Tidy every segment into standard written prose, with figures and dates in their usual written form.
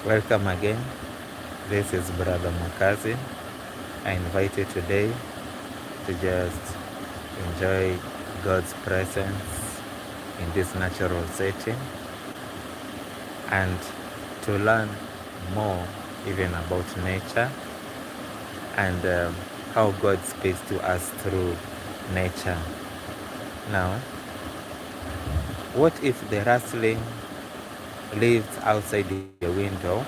Welcome again. This is Brother Mwakazi. I invite you today to just enjoy God's presence in this natural setting and to learn more even about nature and how God speaks to us through nature. Now, what if the rustling leaves outside your window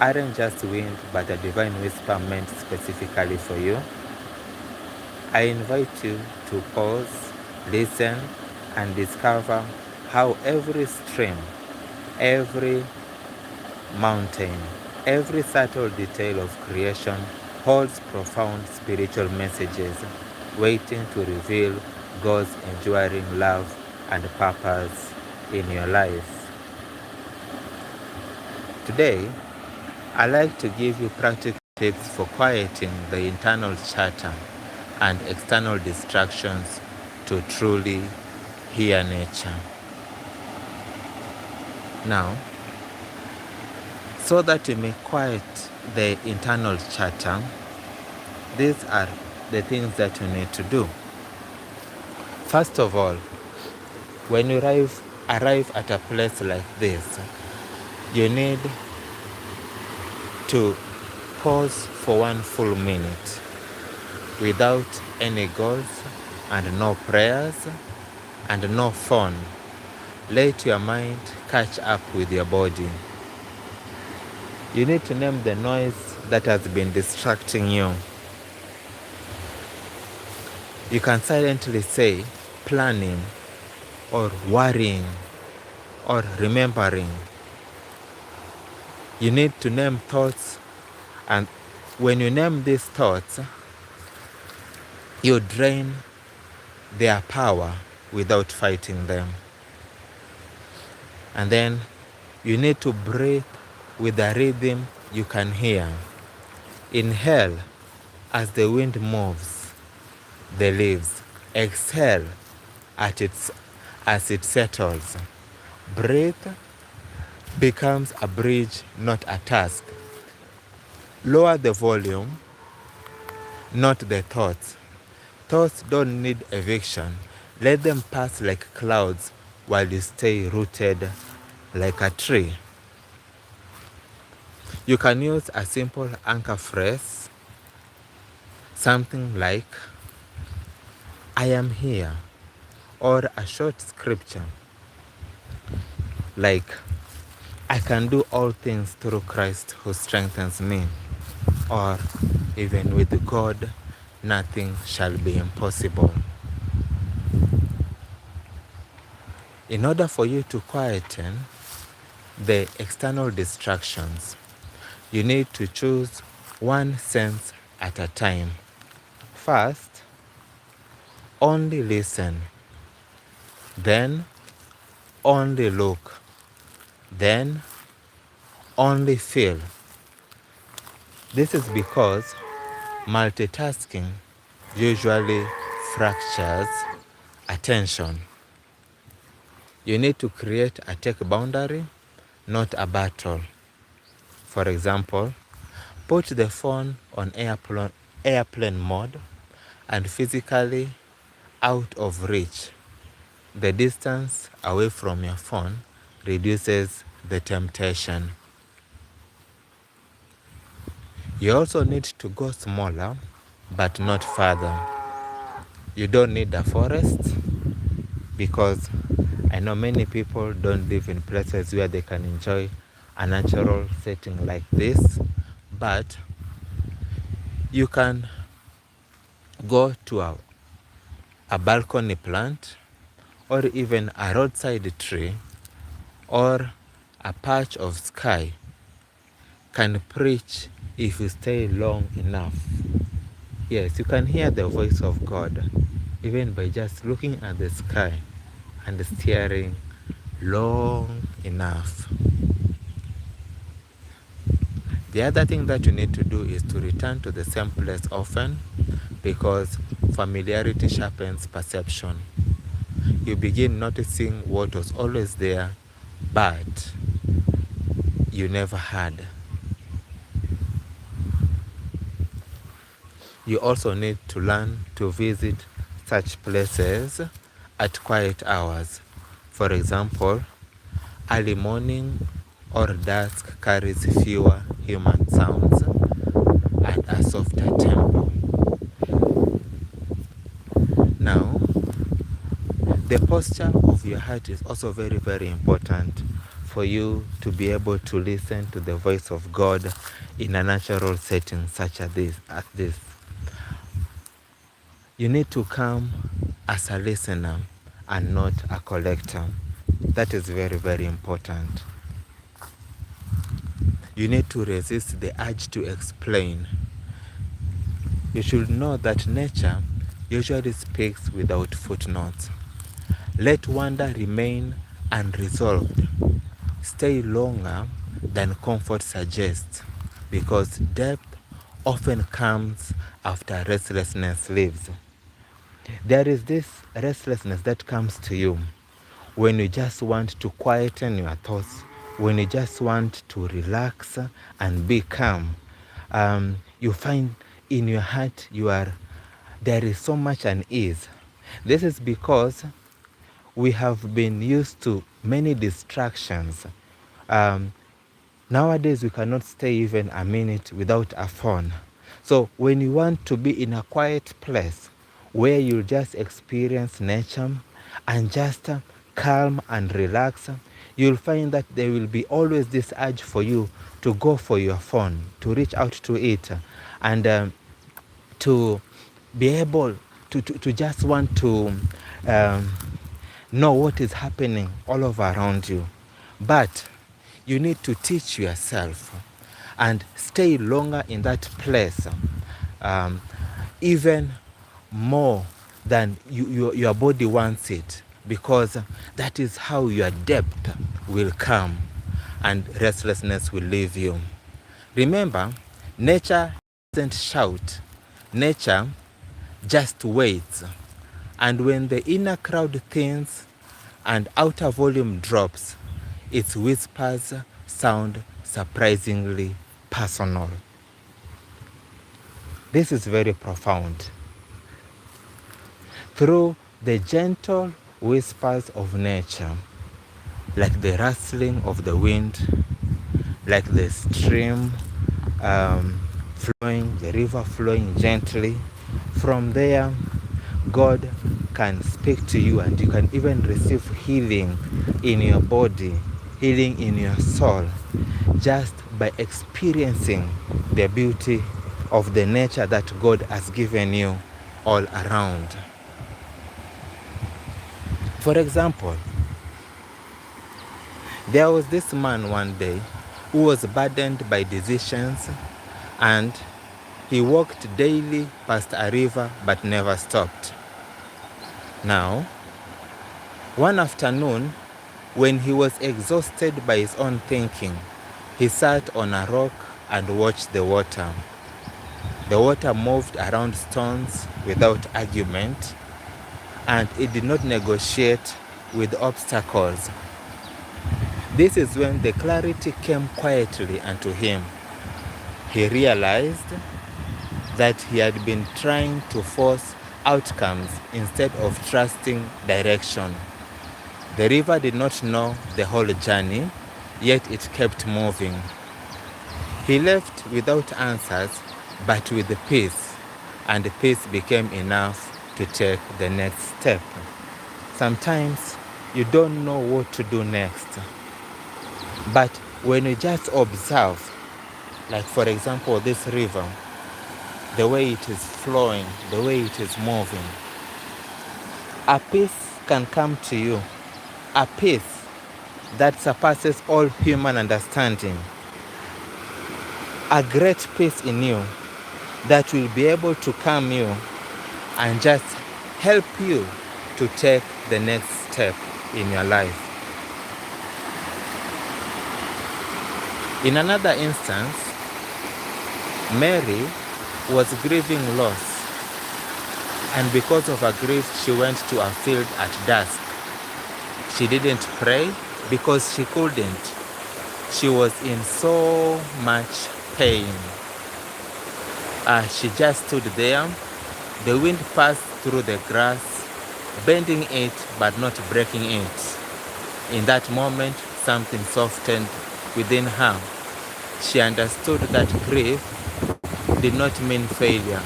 aren't just wind but a divine whisper meant specifically for you? I invite you to pause, listen, and discover how every stream, every mountain, every subtle detail of creation holds profound spiritual messages waiting to reveal God's enduring love and purpose in your life. Today, I like to give you practical tips for quieting the internal chatter and external distractions to truly hear nature. Now, so that you may quiet the internal chatter, these are the things that you need to do. First of all, when you arrive at a place like this, you need to pause for 1 full minute without any goals and no prayers and no phone. Let your mind catch up with your body. You need to name the noise that has been distracting you. You can silently say planning or worrying or remembering. You need to name thoughts, and when you name these thoughts, you drain their power without fighting them. And then you need to breathe with a rhythm you can hear. Inhale as the wind moves the leaves. Exhale as it settles. Breathe becomes a bridge, not a task. Lower the volume, not the thoughts. Thoughts don't need eviction. Let them pass like clouds while you stay rooted like a tree. You can use a simple anchor phrase, something like, I am here, or a short scripture, like, I can do all things through Christ who strengthens me, or even with God, nothing shall be impossible. In order for you to quieten the external distractions, you need to choose one sense at a time. First, only listen, then only look, then only feel. This is because multitasking usually fractures attention. You need to create a tech boundary, not a battle. For example, put the phone on airplane mode and physically out of reach. The distance away from your phone reduces the temptation. You also need to go smaller, but not further. You don't need a forest, because I know many people don't live in places where they can enjoy a natural setting like this, but you can go to a balcony plant, or even a roadside tree, or a patch of sky can preach if you stay long enough. Yes, you can hear the voice of God even by just looking at the sky and staring long enough. The other thing that you need to do is to return to the same place often, because familiarity sharpens perception. You begin noticing what was always there, but you never had. You also need to learn to visit such places at quiet hours. For example, early morning or dusk carries fewer human sounds and a softer tempo. Now, the posture of your heart is also very, very important for you to be able to listen to the voice of God in a natural setting such as this. You need to come as a listener and not a collector. That is very, very important. You need to resist the urge to explain. You should know that nature usually speaks without footnotes. Let wonder remain unresolved. Stay longer than comfort suggests, because depth often comes after restlessness leaves. There is this restlessness that comes to you when you just want to quieten your thoughts, when you just want to relax and be calm. You find in your heart there is so much unease. This is because we have been used to many distractions. Nowadays, we cannot stay even a minute without a phone. So when you want to be in a quiet place where you just experience nature and just calm and relax, you'll find that there will be always this urge for you to go for your phone, to reach out to it, and to be able to just want to know what is happening all over around you. But you need to teach yourself and stay longer in that place, even more than your body wants it, because that is how your depth will come and restlessness will leave you. Remember, nature doesn't shout. Nature just waits. And when the inner crowd thins and outer volume drops, its whispers sound surprisingly personal. This is very profound. Through the gentle whispers of nature, like the rustling of the wind, like the stream flowing, the river flowing gently, from there, God can speak to you, and you can even receive healing in your body, healing in your soul, just by experiencing the beauty of the nature that God has given you all around. For example, there was this man one day who was burdened by decisions, and he walked daily past a river but never stopped. Now, one afternoon, when he was exhausted by his own thinking, he sat on a rock and watched the water. The water moved around stones without argument, and it did not negotiate with obstacles. This is when the clarity came quietly unto him. He realized that he had been trying to force outcomes instead of trusting direction. The river did not know the whole journey, yet it kept moving. He left without answers, but with peace, and peace became enough to take the next step. Sometimes you don't know what to do next, but when you just observe, like for example this river, the way it is flowing, the way it is moving, a peace can come to you, a peace that surpasses all human understanding, a great peace in you that will be able to calm you and just help you to take the next step in your life. In another instance, Mary was grieving loss, and because of her grief, she went to a field at dusk. She didn't pray because she couldn't. She was in so much pain. She just stood there. The wind passed through the grass, bending it but not breaking it. In that moment, something softened within her. She understood that grief did not mean failure,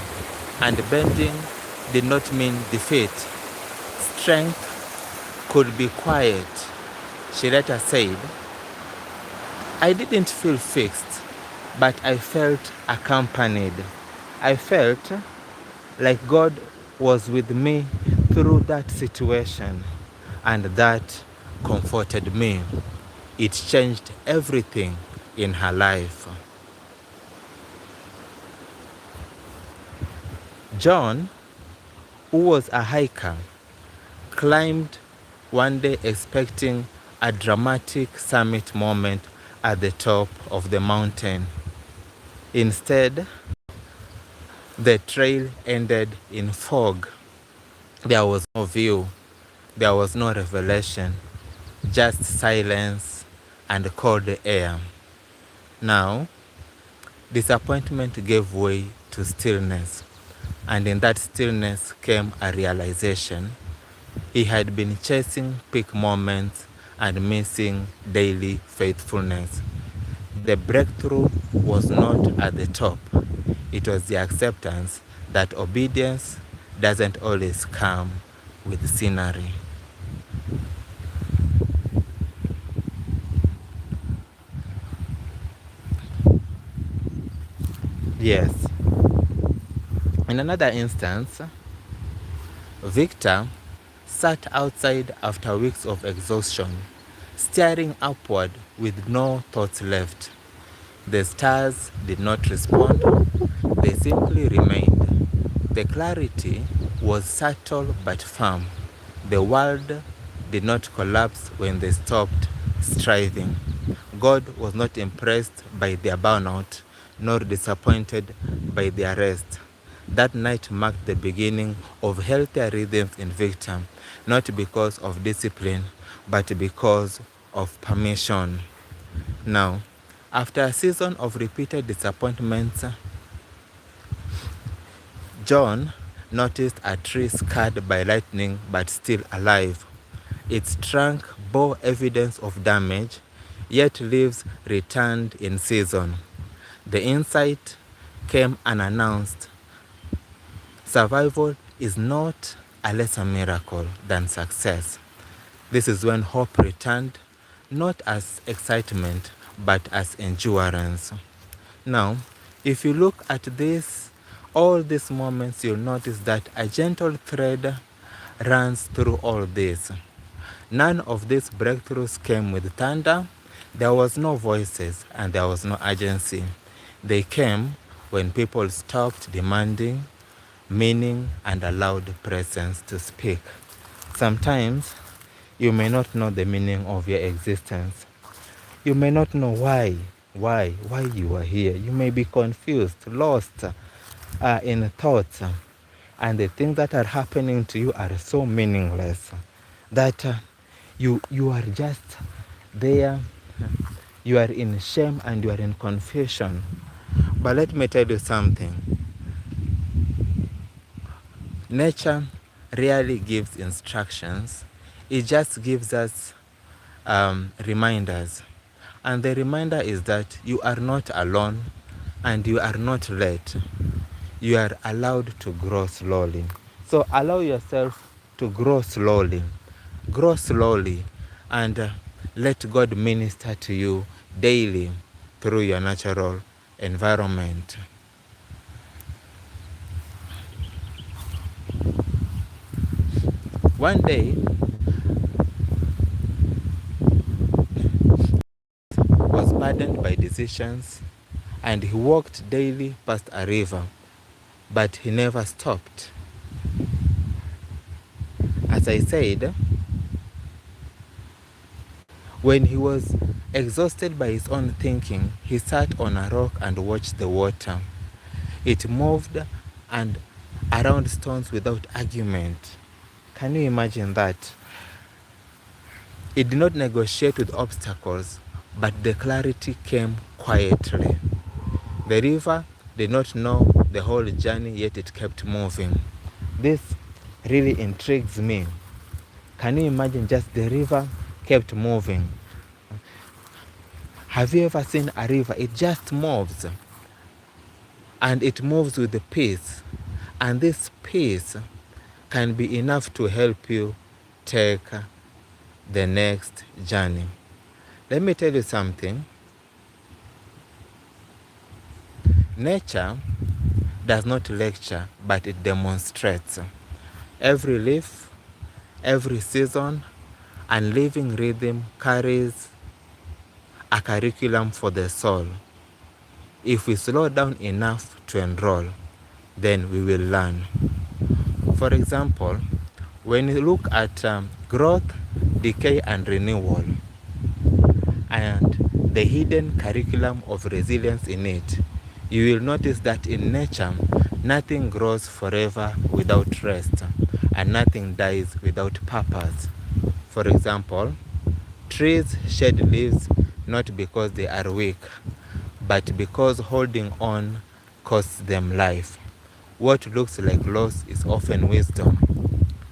and bending did not mean defeat. Strength could be quiet. She later said, I didn't feel fixed, but I felt accompanied. I felt like God was with me through that situation, and that comforted me. It changed everything in her life. John, who was a hiker, climbed one day expecting a dramatic summit moment at the top of the mountain. Instead, the trail ended in fog. There was no view, there was no revelation, just silence and cold air. Now, disappointment gave way to stillness, and in that stillness came a realization. He had been chasing peak moments and missing daily faithfulness. The breakthrough was not at the top. It was the acceptance that obedience doesn't always come with scenery. Yes. In another instance, Victor sat outside after weeks of exhaustion, staring upward with no thoughts left. The stars did not respond, they simply remained. The clarity was subtle but firm. The world did not collapse when they stopped striving. God was not impressed by their burnout, nor disappointed by their rest. That night marked the beginning of healthier rhythms in Victor, not because of discipline, but because of permission. Now, after a season of repeated disappointments, John noticed a tree scarred by lightning but still alive. Its trunk bore evidence of damage, yet leaves returned in season. The insight came unannounced. Survival is not a lesser miracle than success. This is when hope returned, not as excitement, but as endurance. Now, if you look at this, all these moments, you'll notice that a gentle thread runs through all this. None of these breakthroughs came with thunder. There was no voices and there was no urgency. They came when people stopped demanding meaning and allowed presence to speak. Sometimes you may not know the meaning of your existence. You may not know why you are here. You may be confused, lost in thoughts, and the things that are happening to you are so meaningless that you are just there. You are in shame and you are in confusion. But let me tell you something. Nature rarely gives instructions. It just gives us reminders. And the reminder is that you are not alone and you are not late. You are allowed to grow slowly. So allow yourself to grow slowly. Grow slowly and let God minister to you daily through your natural environment. One day, was burdened by decisions, and he walked daily past a river, but he never stopped. As I said, when he was exhausted by his own thinking, he sat on a rock and watched the water. It moved and around stones without argument. Can you imagine that? It did not negotiate with obstacles, but the clarity came quietly. The river did not know the whole journey, yet it kept moving. This really intrigues me. Can you imagine just the river kept moving? Have you ever seen a river? It just moves, and it moves with the peace. And this peace can be enough to help you take the next journey. Let me tell you something. Nature does not lecture, but it demonstrates. Every leaf, every season, and living rhythm carries a curriculum for the soul. If we slow down enough to enroll, then we will learn. For example, when you look at growth, decay, and renewal, and the hidden curriculum of resilience in it, you will notice that in nature, nothing grows forever without rest, and nothing dies without purpose. For example, trees shed leaves not because they are weak, but because holding on costs them life. What looks like loss is often wisdom.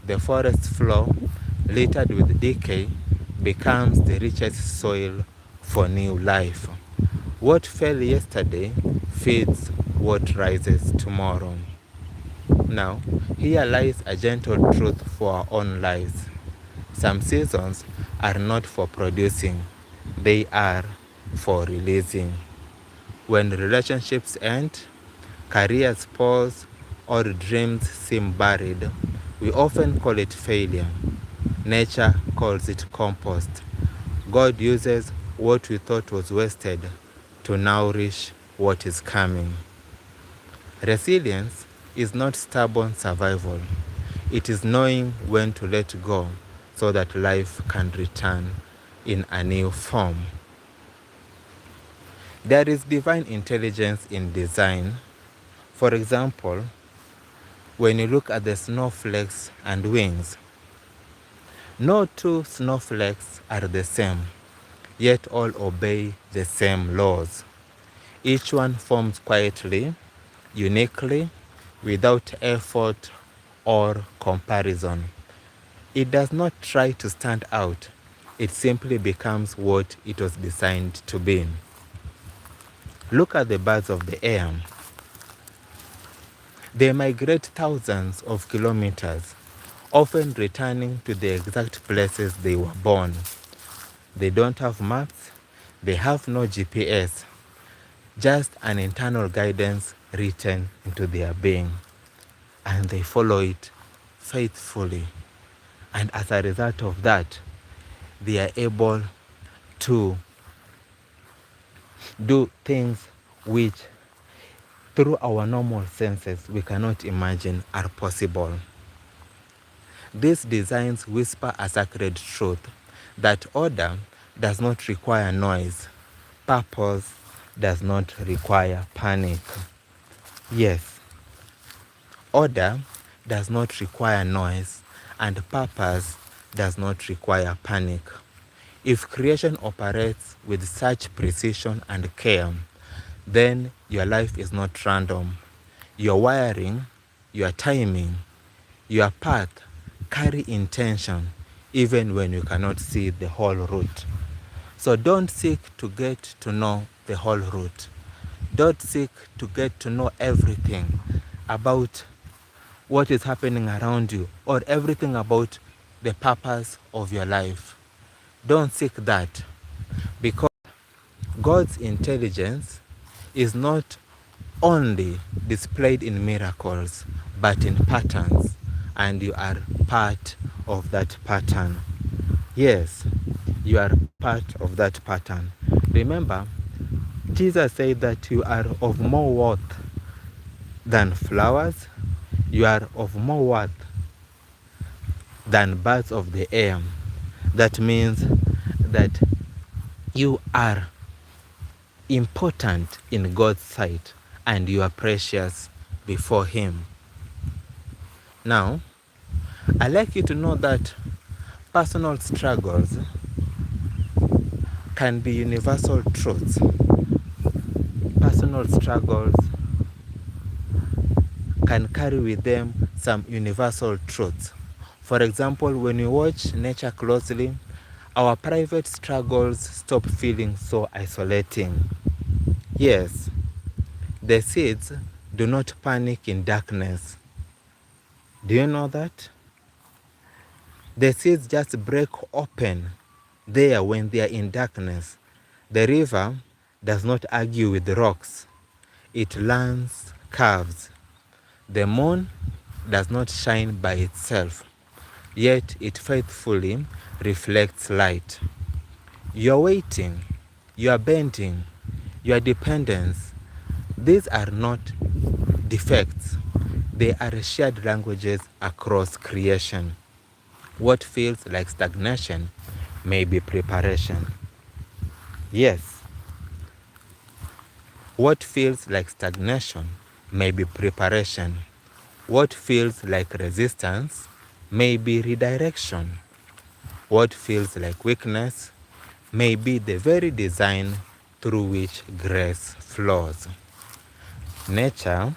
The forest floor, littered with decay, becomes the richest soil for new life. What fell yesterday feeds what rises tomorrow. Now, here lies a gentle truth for our own lives. Some seasons are not for producing, they are for releasing. When relationships end, careers pause, or dreams seem buried, we often call it failure. Nature calls it compost. God uses what we thought was wasted to nourish what is coming. Resilience is not stubborn survival. It is knowing when to let go so that life can return in a new form. There is divine intelligence in design. For example, when you look at the snowflakes and wings, no two snowflakes are the same, yet all obey the same laws. Each one forms quietly, uniquely, without effort or comparison. It does not try to stand out. It simply becomes what it was designed to be. Look at the birds of the air. They migrate thousands of kilometers, often returning to the exact places they were born. They don't have maps, they have no GPS, just an internal guidance written into their being. And they follow it faithfully. And as a result of that, they are able to do things which, through our normal senses, we cannot imagine are possible. These designs whisper a sacred truth that order does not require noise, purpose does not require panic. Yes, order does not require noise, and purpose does not require panic. If creation operates with such precision and care, then your life is not random. Your wiring, your timing, your path carry intention even when you cannot see the whole route. So don't seek to get to know the whole route. Don't seek to get to know everything about what is happening around you or everything about the purpose of your life. Don't seek that, because God's intelligence is not only displayed in miracles, but in patterns, and you are part of that pattern. Yes, you are part of that pattern. Remember, Jesus said that you are of more worth than flowers, you are of more worth than birds of the air. That means that you are important in God's sight and you are precious before Him. Now, I'd like you to know that personal struggles can be universal truths. Personal struggles can carry with them some universal truths. For example, when we watch nature closely, our private struggles stop feeling so isolating. Yes, the seeds do not panic in darkness. Do you know that? The seeds just break open there when they are in darkness. The river does not argue with the rocks. It learns curves. The moon does not shine by itself, yet it faithfully reflects light. Your waiting, your bending, your dependence, these are not defects. They are shared languages across creation. What feels like stagnation may be preparation. Yes, what feels like stagnation may be preparation. What feels like resistance may be redirection. What feels like weakness may be the very design through which grace flows. Nature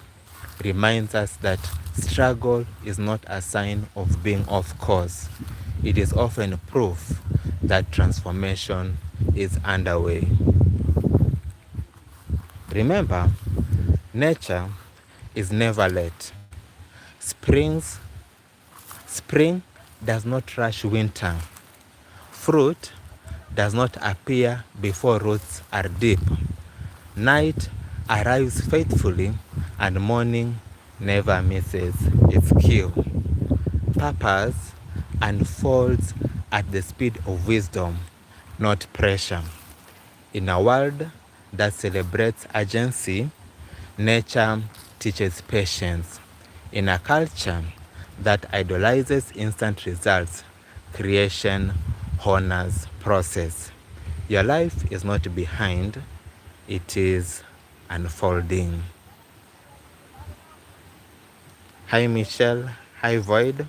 reminds us that struggle is not a sign of being off course. It is often proof that transformation is underway. Remember, nature is never late. Spring does not rush winter. Fruit does not appear before roots are deep. Night arrives faithfully, and morning never misses its cue. Purpose unfolds at the speed of wisdom, not pressure. In a world that celebrates urgency, nature teaches patience. In a culture that idolizes instant results, creation honors process. Your life is not behind, it is unfolding. Hi Michelle, hi Void.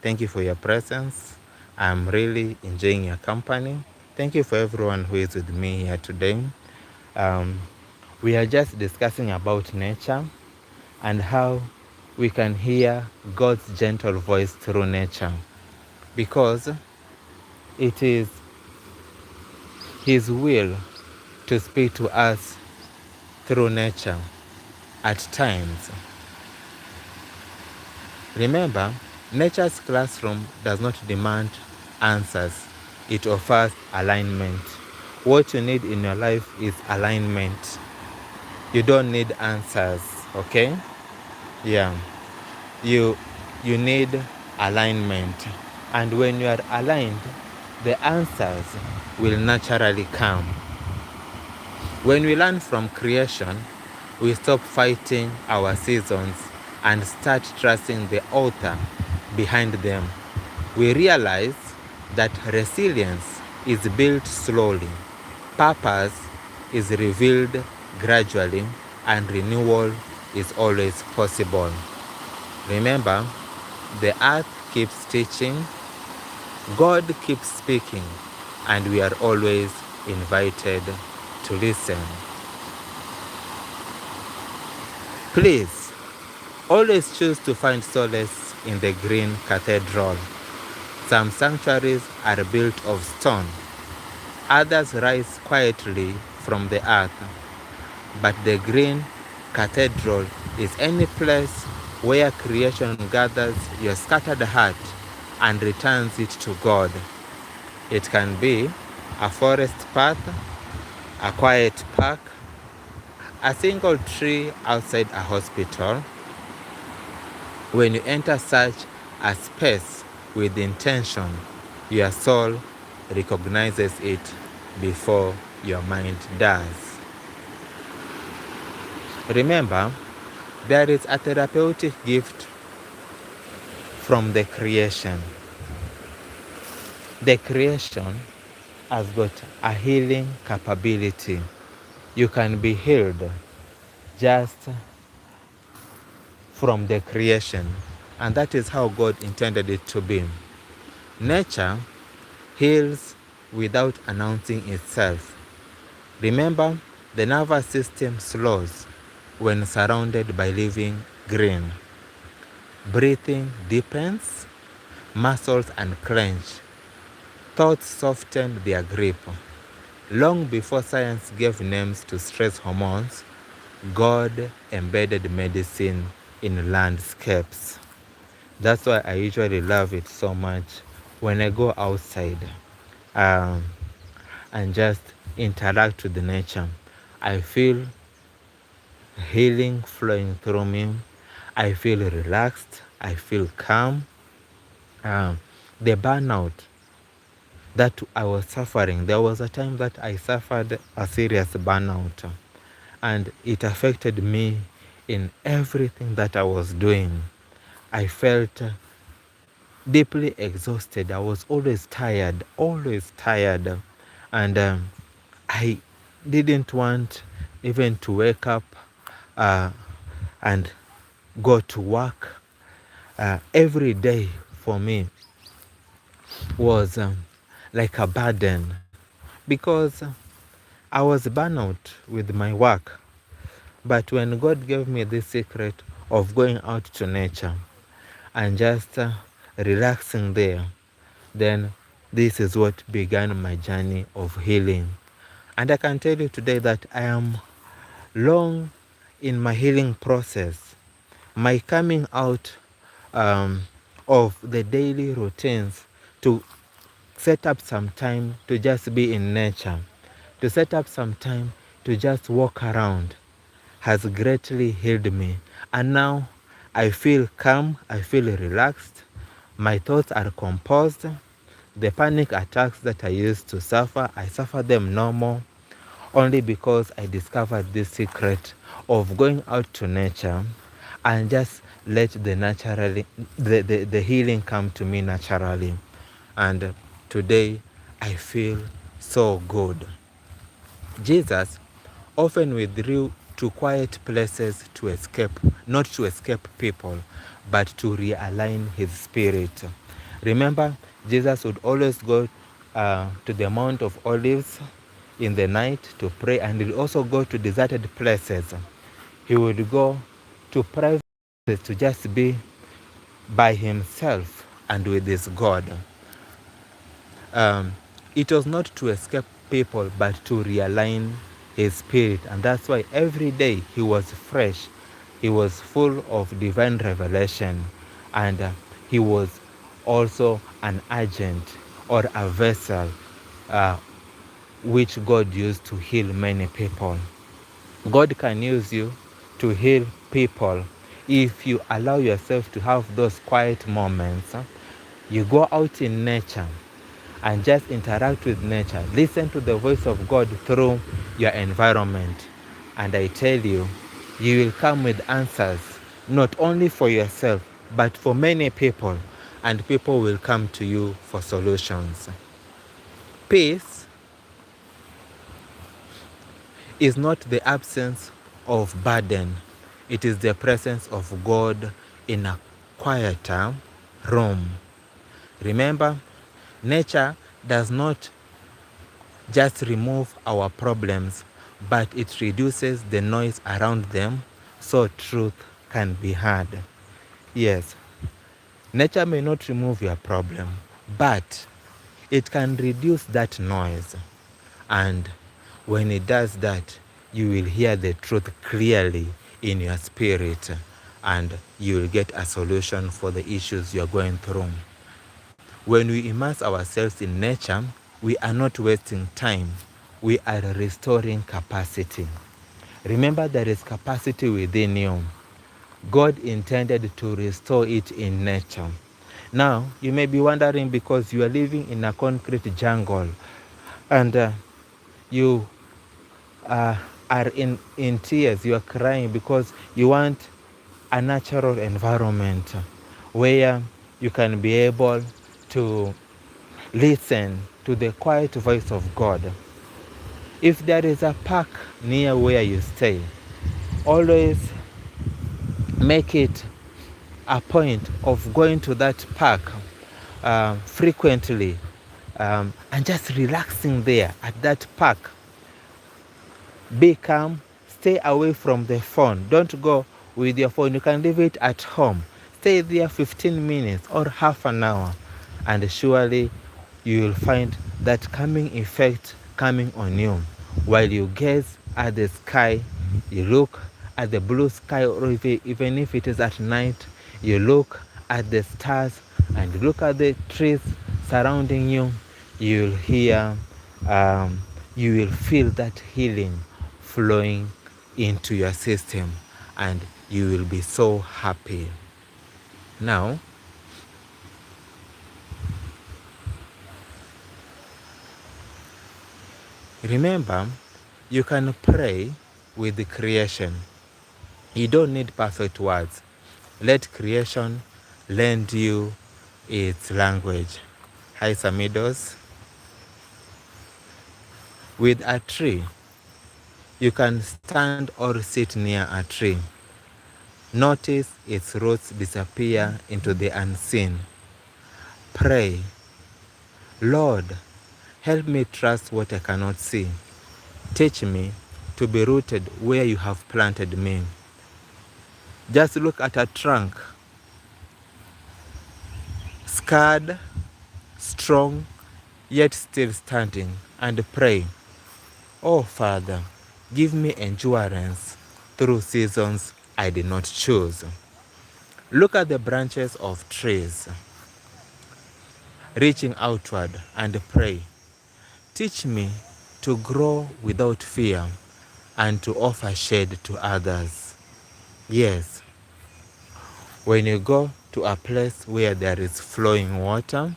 Thank you for your presence. I'm really enjoying your company. Thank you for everyone who is with me here today. We are just discussing about nature and how we can hear God's gentle voice through nature, because it is His will to speak to us through nature at times. Remember, nature's classroom does not demand answers, it offers alignment. What you need in your life is alignment. You don't need answers, okay? Yeah. You need alignment. And when you are aligned, the answers will naturally come. When we learn from creation, we stop fighting our seasons and start trusting the author behind them. We realize that resilience is built slowly, purpose is revealed gradually, and renewal is always possible. Remember, the earth keeps teaching, God keeps speaking, and we are always invited to listen. Please, always choose to find solace in the green cathedral. Some sanctuaries are built of stone, others rise quietly from the earth. But the green cathedral is any place where creation gathers your scattered heart and returns it to God. It can be a forest path, a quiet park, a single tree outside a hospital. When you enter such a space with intention, your soul recognizes it before your mind does. Remember, there is a therapeutic gift from the creation. The creation has got a healing capability. You can be healed just from the creation, and that is how God intended it to be. Nature heals without announcing itself. Remember, the nervous system slows when surrounded by living green. Breathing deepens, muscles unclench, thoughts soften their grip. Long before science gave names to stress hormones, God embedded medicine in landscapes. That's why I usually love it so much when I go outside um, and just interact with the nature. I feel healing flowing through me. I feel relaxed. I feel calm. The burnout that I was suffering, there was a time that I suffered a serious burnout, and it affected me in everything that I was doing. I felt deeply exhausted. I was always tired, and I didn't want even to wake up uh, and go to work. Every day for me was like a burden because I was burnout with my work. But when God gave me this secret of going out to nature and just relaxing there, then this is what began my journey of healing. And I can tell you today that I am long in my healing process. My coming out of the daily routines to set up some time to just be in nature, to set up some time to just walk around has greatly healed me. And now I feel calm, I feel relaxed, my thoughts are composed. The panic attacks that I used to suffer, I suffer them no more, only because I discovered this secret of going out to nature and just let the healing come to me naturally. And today I feel so good. Jesus often withdrew to quiet places to escape, not to escape people, but to realign his spirit. Remember, Jesus would always go to the Mount of Olives in the night to pray, and he'd also go to deserted places. He would go to private places to just be by himself and with his God. Um, it was not to escape people, but to realign his spirit. And that's why every day he was fresh. He was full of divine revelation. And he was also an agent or a vessel uh, which God used to heal many people. God can use you to heal people if you allow yourself to have those quiet moments. You go out in nature and just interact with nature. Listen to the voice of God through your environment. And I tell you, you will come with answers, not only for yourself, but for many people. And people will come to you for solutions. Peace is not the absence of burden. It is the presence of God in a quieter room. Remember, nature does not just remove our problems, but it reduces the noise around them so truth can be heard. Yes, nature may not remove your problem, but it can reduce that noise. And when it does that, you will hear the truth clearly in your spirit, and you will get a solution for the issues you're going through. When we immerse ourselves in nature, we are not wasting time. We are restoring capacity. Remember, there is capacity within you. God intended to restore it in nature. Now, you may be wondering because you are living in a concrete jungle and you are in tears, you are crying because you want a natural environment where you can be able to listen to the quiet voice of God. If there is a park near where you stay, always make it a point of going to that park frequently and just relaxing there at that park. Be calm. Stay away from the phone. Don't go with your phone. You can leave it at home. Stay there 15 minutes or half an hour, and surely you will find that calming effect coming on you. While you gaze at the sky, you look at the blue sky, or even if it is at night, you look at the stars and look at the trees surrounding you, you will hear, you will feel that healing flowing into your system, and you will be so happy. Now, remember, you can pray with the creation. You don't need perfect words. Let creation lend you its language. Hi, Samidos. With a tree, you can stand or sit near a tree. Notice its roots disappear into the unseen. Pray, Lord, help me trust what I cannot see. Teach me to be rooted where you have planted me. Just look at a trunk, scarred, strong, yet still standing, and pray, oh Father, give me endurance through seasons I did not choose. Look at the branches of trees, reaching outward, and pray, teach me to grow without fear and to offer shade to others. Yes, when you go to a place where there is flowing water,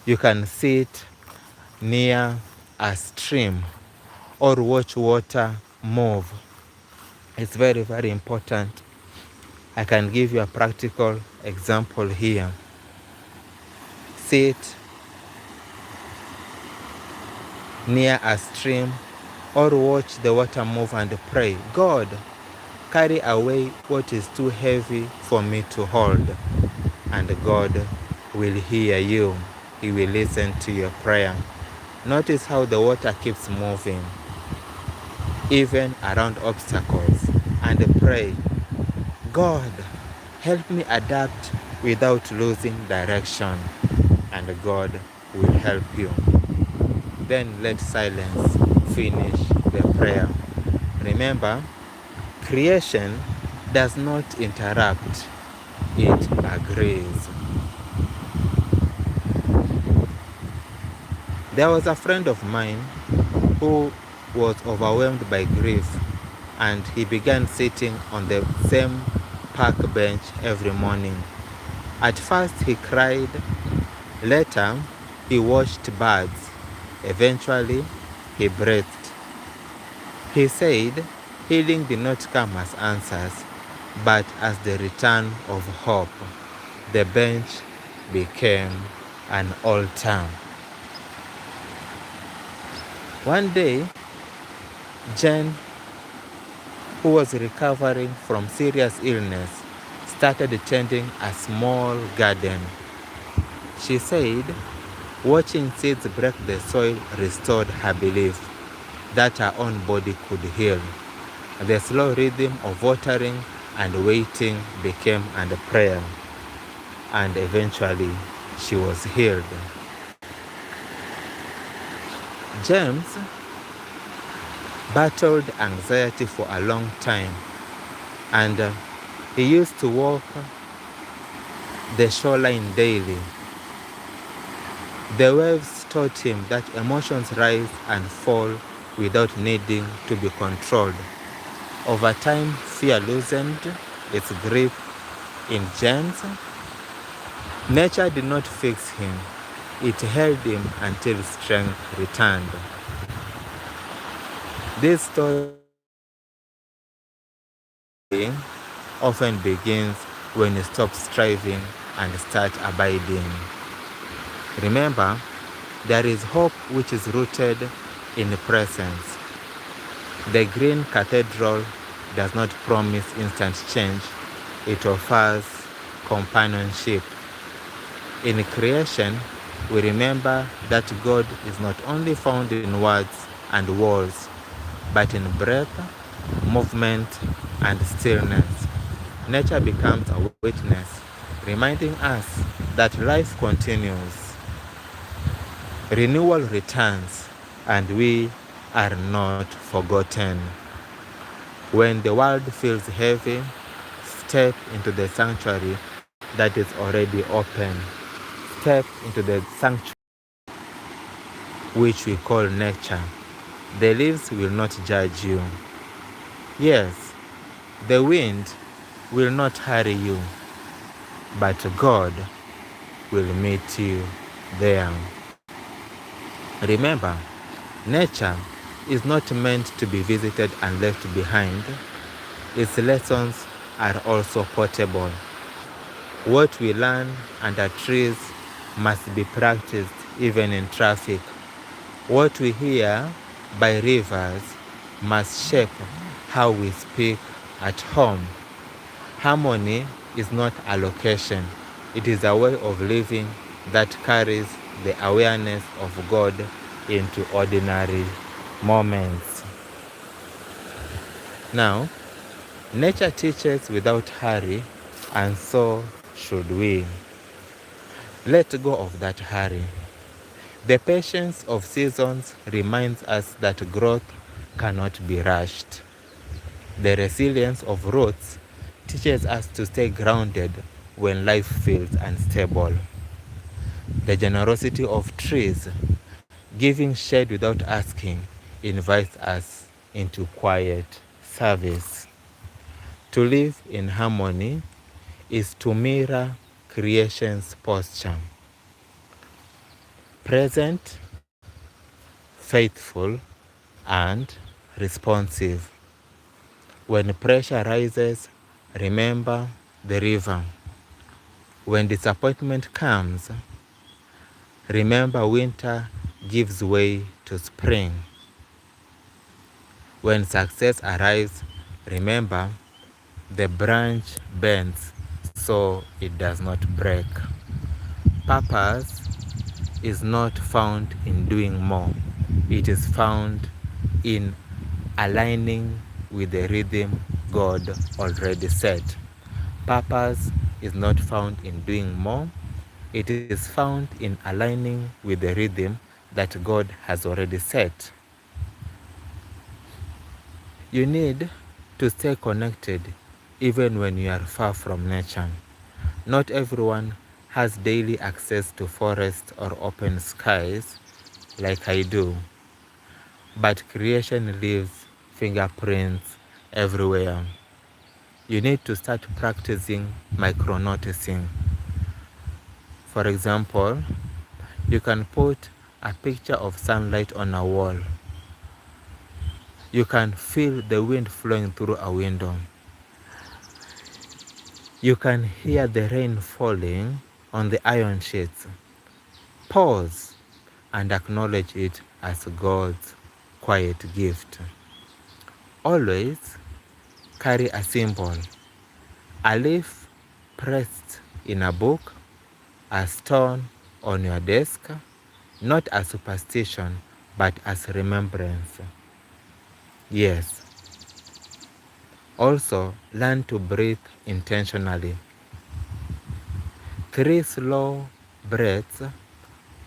you can sit near a stream or watch water move. It's very, very important. I can give you a practical example here. Sit near a stream or watch the water move and pray, God, carry away what is too heavy for me to hold. And God will hear you. He will listen to your prayer. Notice how the water keeps moving, even around obstacles, and pray, God, help me adapt without losing direction, and God will help you. Then let silence finish the prayer. Remember, creation does not interrupt, it agrees. There was a friend of mine who was overwhelmed by grief, and he began sitting on the same park bench every morning. At first he cried, later he watched birds, eventually he breathed. He said healing did not come as answers, but as the return of hope. The bench became an altar. One day, Jen, who was recovering from serious illness, started tending a small garden. She said watching seeds break the soil restored her belief that her own body could heal. The slow rhythm of watering and waiting became a prayer, and eventually she was healed. James battled anxiety for a long time, and he used to walk the shoreline daily. The waves taught him that emotions rise and fall without needing to be controlled. Over time, fear loosened its grip in James. Nature did not fix him. It held him until strength returned. This story often begins when you stop striving and start abiding. Remember, there is hope which is rooted in presence. The Green Cathedral does not promise instant change. It offers companionship. In creation, we remember that God is not only found in words and walls, but in breath, movement, and stillness. Nature becomes a witness, reminding us that life continues, renewal returns, and we are not forgotten. When the world feels heavy, step into the sanctuary that is already open. Step into the sanctuary which we call nature. The leaves will not judge you. Yes, the wind will not hurry you, but God will meet you there. Remember, nature is not meant to be visited and left behind. Its lessons are also portable. What we learn under trees must be practiced even in traffic. What we hear by rivers must shape how we speak at home. Harmony is not a location. It is a way of living that carries the awareness of God into ordinary moments. Now, nature teaches without hurry, and so should we. Let go of that hurry. The patience of seasons reminds us that growth cannot be rushed. The resilience of roots teaches us to stay grounded when life feels unstable. The generosity of trees, giving shade without asking, invites us into quiet service. To live in harmony is to mirror creation's posture. Present, faithful, and responsive. When pressure rises, remember the river. When disappointment comes, remember winter gives way to spring. When success arrives, remember the branch bends so it does not break. Purpose is not found in doing more. It is found in aligning with the rhythm God already set. Purpose is not found in doing more. It is found in aligning with the rhythm that God has already set. You need to stay connected even when you are far from nature. Not everyone has daily access to forests or open skies like I do, but creation leaves fingerprints everywhere. You need to start practicing micro-noticing. For example, you can put a picture of sunlight on a wall. You can feel the wind flowing through a window. You can hear the rain falling on the iron sheets. Pause and acknowledge it as God's quiet gift. Always carry a symbol, a leaf pressed in a book, a stone on your desk, not as superstition, but as remembrance. Yes. Also, learn to breathe intentionally. 3 slow breaths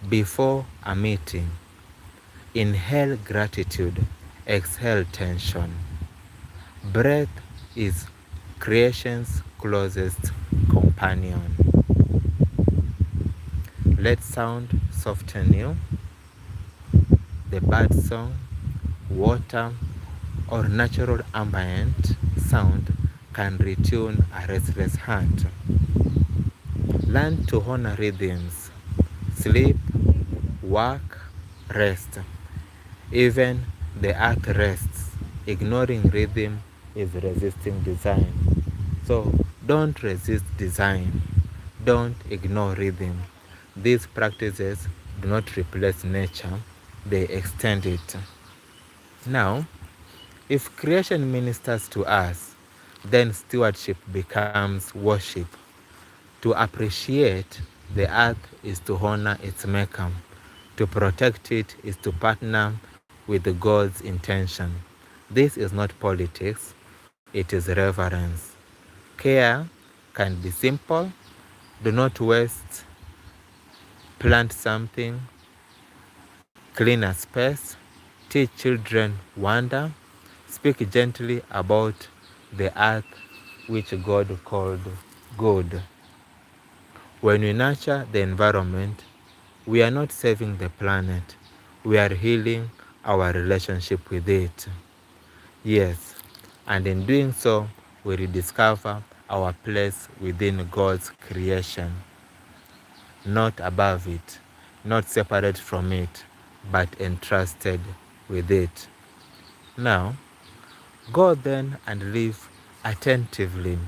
before a meeting. Inhale gratitude, exhale tension. Breath is creation's closest companion. Let sound soften you. The bird song, water, or natural ambient sound can retune a restless heart. Learn to honor rhythms. Sleep, work, rest. Even the earth rests. Ignoring rhythm is resisting design. So don't resist design. Don't ignore rhythm. These practices do not replace nature, they extend it. Now, if creation ministers to us, then stewardship becomes worship. To appreciate the earth is to honor its maker. To protect it is to partner with God's intention. This is not politics, it is reverence. Care can be simple. Do not waste. Plant something. Clean a space. Teach children wonder. Speak gently about the earth which God called good. When we nurture the environment, we are not saving the planet. We are healing our relationship with it. Yes, and in doing so, we rediscover our place within God's creation, not above it, not separate from it, but entrusted with it. Now, go then and live attentively.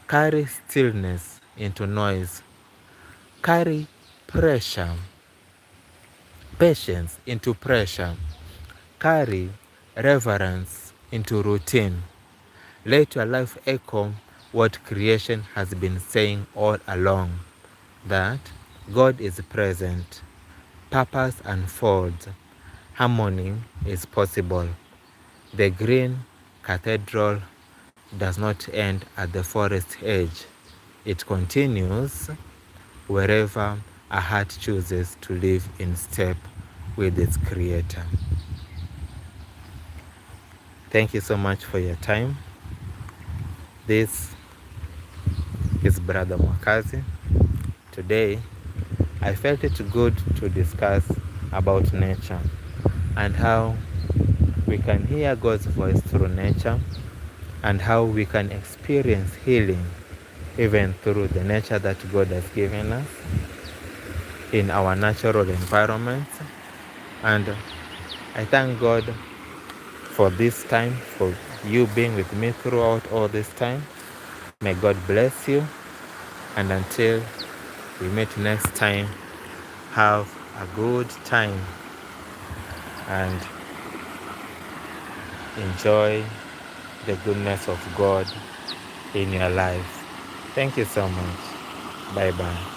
Carry stillness into noise. Carry pressure, patience into pressure. Carry reverence into routine. Let your life echo what creation has been saying all along, that God is present, purpose unfolds, harmony is possible. The green cathedral does not end at the forest edge. It continues wherever a heart chooses to live in step with its creator. Thank you so much for your time. This is Brother Mwakazi. Today, I felt it good to discuss about nature and how we can hear God's voice through nature and how we can experience healing even through the nature that God has given us in our natural environments. And I thank God for this time, for you being with me throughout all this time. May God bless you. And until we meet next time, have a good time and enjoy the goodness of God in your life. Thank you so much. Bye bye.